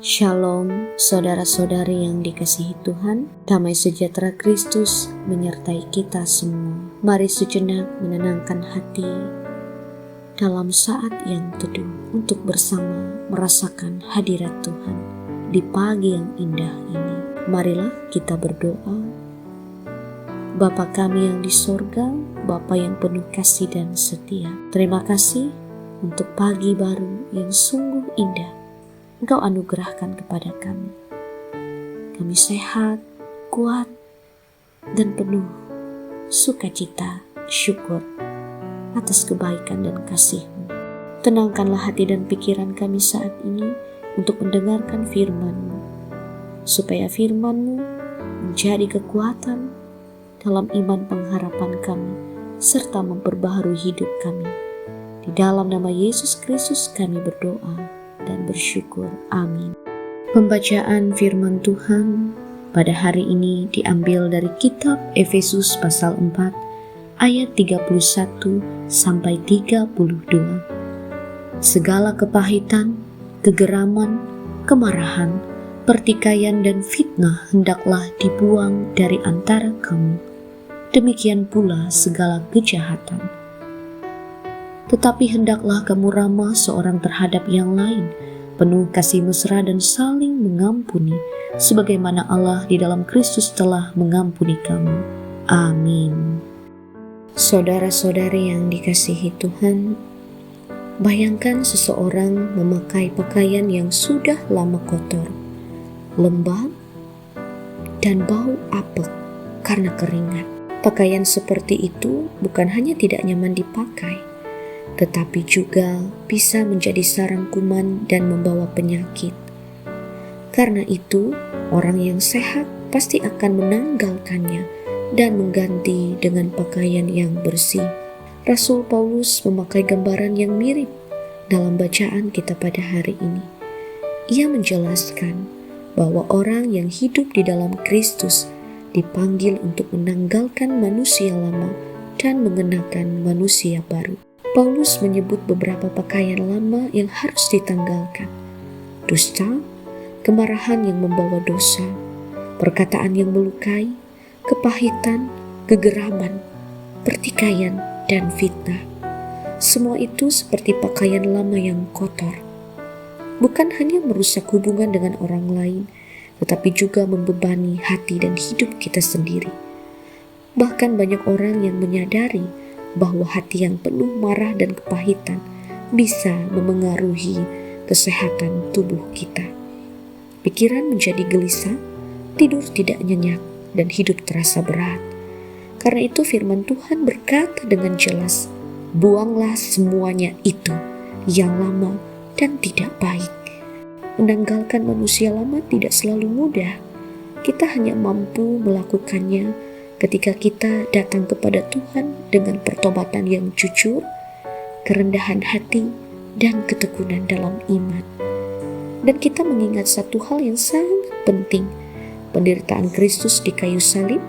Shalom, saudara-saudari yang dikasihi Tuhan, damai sejahtera Kristus menyertai kita semua. Mari sejenak menenangkan hati dalam saat yang teduh untuk bersama merasakan hadirat Tuhan di pagi yang indah ini. Marilah kita berdoa. Bapa kami yang di sorga, Bapa yang penuh kasih dan setia, terima kasih untuk pagi baru yang sungguh indah Engkau anugerahkan kepada kami. Kami sehat, kuat, dan penuh sukacita, syukur atas kebaikan dan kasih-Mu. Tenangkanlah hati dan pikiran kami saat ini untuk mendengarkan firman-Mu, supaya firman-Mu menjadi kekuatan dalam iman pengharapan kami, serta memperbaharui hidup kami. Di dalam nama Yesus Kristus kami berdoa dan bersyukur. Amin. Pembacaan firman Tuhan pada hari ini diambil dari kitab Efesus pasal 4 ayat 31 sampai 32. Segala kepahitan, kegeraman, kemarahan, pertikaian dan fitnah hendaklah dibuang dari antara kamu. Demikian pula segala kejahatan. Tetapi hendaklah kamu ramah seorang terhadap yang lain, penuh kasih mesra dan saling mengampuni, sebagaimana Allah di dalam Kristus telah mengampuni kamu. Amin. Saudara-saudari yang dikasihi Tuhan, bayangkan seseorang memakai pakaian yang sudah lama kotor, lembab, dan bau apek karena keringat. Pakaian seperti itu bukan hanya tidak nyaman dipakai, tetapi juga bisa menjadi sarang kuman dan membawa penyakit. Karena itu, orang yang sehat pasti akan menanggalkannya dan mengganti dengan pakaian yang bersih. Rasul Paulus memakai gambaran yang mirip dalam bacaan kita pada hari ini. Ia menjelaskan bahwa orang yang hidup di dalam Kristus dipanggil untuk menanggalkan manusia lama dan mengenakan manusia baru. Paulus menyebut beberapa pakaian lama yang harus ditanggalkan: dusta, kemarahan yang membawa dosa, perkataan yang melukai, kepahitan, kegeraman, pertikaian, dan fitnah. Semua itu seperti pakaian lama yang kotor. Bukan hanya merusak hubungan dengan orang lain, tetapi juga membebani hati dan hidup kita sendiri. Bahkan banyak orang yang menyadari bahwa hati yang penuh marah dan kepahitan bisa memengaruhi kesehatan tubuh kita. Pikiran menjadi gelisah, tidur tidak nyenyak, dan hidup terasa berat. Karena itu firman Tuhan berkata dengan jelas, buanglah semuanya itu yang lama dan tidak baik. Menanggalkan manusia lama tidak selalu mudah. Kita hanya mampu melakukannya ketika kita datang kepada Tuhan dengan pertobatan yang jujur, kerendahan hati, dan ketekunan dalam iman. Dan kita mengingat satu hal yang sangat penting. Penderitaan Kristus di kayu salib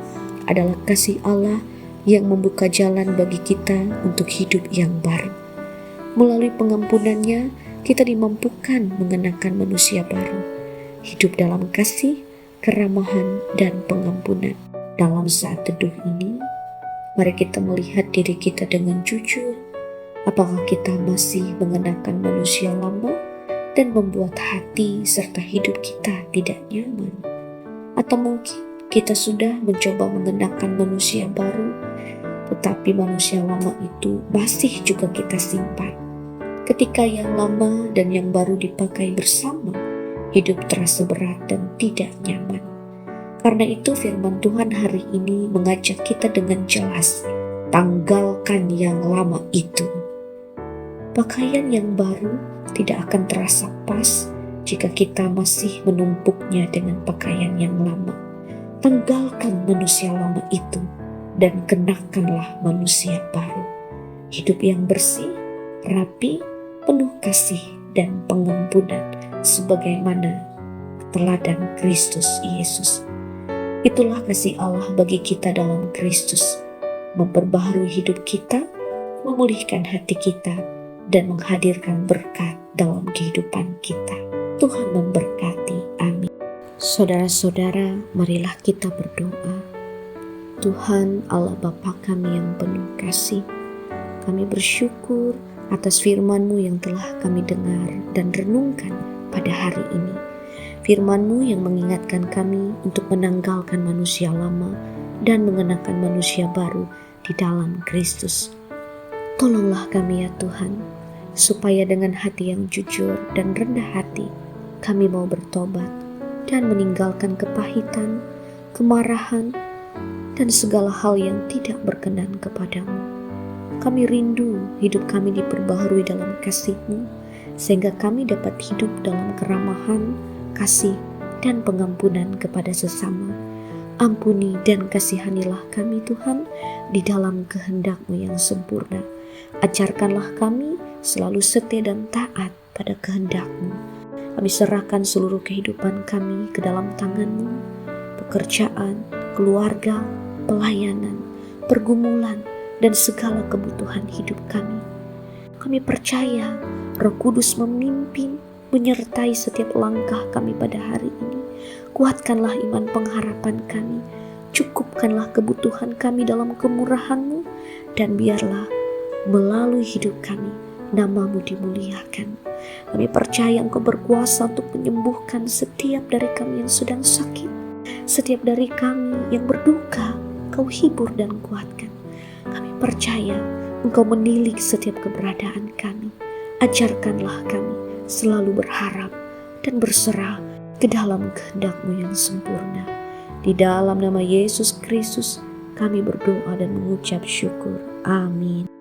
adalah kasih Allah yang membuka jalan bagi kita untuk hidup yang baru. Melalui pengampunannya, kita dimampukan mengenakan manusia baru, hidup dalam kasih, keramahan, dan pengampunan. Dalam saat teduh ini, mari kita melihat diri kita dengan jujur. Apakah kita masih mengenakan manusia lama dan membuat hati serta hidup kita tidak nyaman? Atau mungkin kita sudah mencoba mengenakan manusia baru, tetapi manusia lama itu masih juga kita simpan. Ketika yang lama dan yang baru dipakai bersama, hidup terasa berat dan tidak nyaman. Karena itu firman Tuhan hari ini mengajak kita dengan jelas, tanggalkan yang lama itu. Pakaian yang baru tidak akan terasa pas jika kita masih menumpuknya dengan pakaian yang lama. Tanggalkan manusia lama itu dan kenakanlah manusia baru. Hidup yang bersih, rapi, penuh kasih dan pengampunan sebagaimana teladan Kristus Yesus. Itulah kasih Allah bagi kita dalam Kristus, memperbaharui hidup kita, memulihkan hati kita, dan menghadirkan berkat dalam kehidupan kita. Tuhan memberkati. Saudara-saudara, marilah kita berdoa. Tuhan Allah Bapa kami yang penuh kasih, kami bersyukur atas firman-Mu yang telah kami dengar dan renungkan pada hari ini. Firman-Mu yang mengingatkan kami untuk menanggalkan manusia lama dan mengenakan manusia baru di dalam Kristus. Tolonglah kami ya Tuhan, supaya dengan hati yang jujur dan rendah hati, kami mau bertobat dan meninggalkan kepahitan, kemarahan, dan segala hal yang tidak berkenan kepadamu. Kami rindu hidup kami diperbaharui dalam kasih-Mu, sehingga kami dapat hidup dalam keramahan, kasih, dan pengampunan kepada sesama. Ampuni dan kasihanilah kami Tuhan di dalam kehendak-Mu yang sempurna. Ajarkanlah kami selalu setia dan taat pada kehendak-Mu. Kami serahkan seluruh kehidupan kami ke dalam tangan-Mu, pekerjaan, keluarga, pelayanan, pergumulan, dan segala kebutuhan hidup kami. Kami percaya Roh Kudus memimpin, menyertai setiap langkah kami pada hari ini. Kuatkanlah iman pengharapan kami, cukupkanlah kebutuhan kami dalam kemurahan-Mu, dan biarlah melalui hidup kami nama-Mu dimuliakan. Kami percaya Engkau berkuasa untuk menyembuhkan setiap dari kami yang sedang sakit. Setiap dari kami yang berduka, Engkau hibur dan kuatkan. Kami percaya Engkau menilik setiap keberadaan kami. Ajarkanlah kami selalu berharap dan berserah ke dalam kehendak-Mu yang sempurna. Di dalam nama Yesus Kristus kami berdoa dan mengucap syukur. Amin.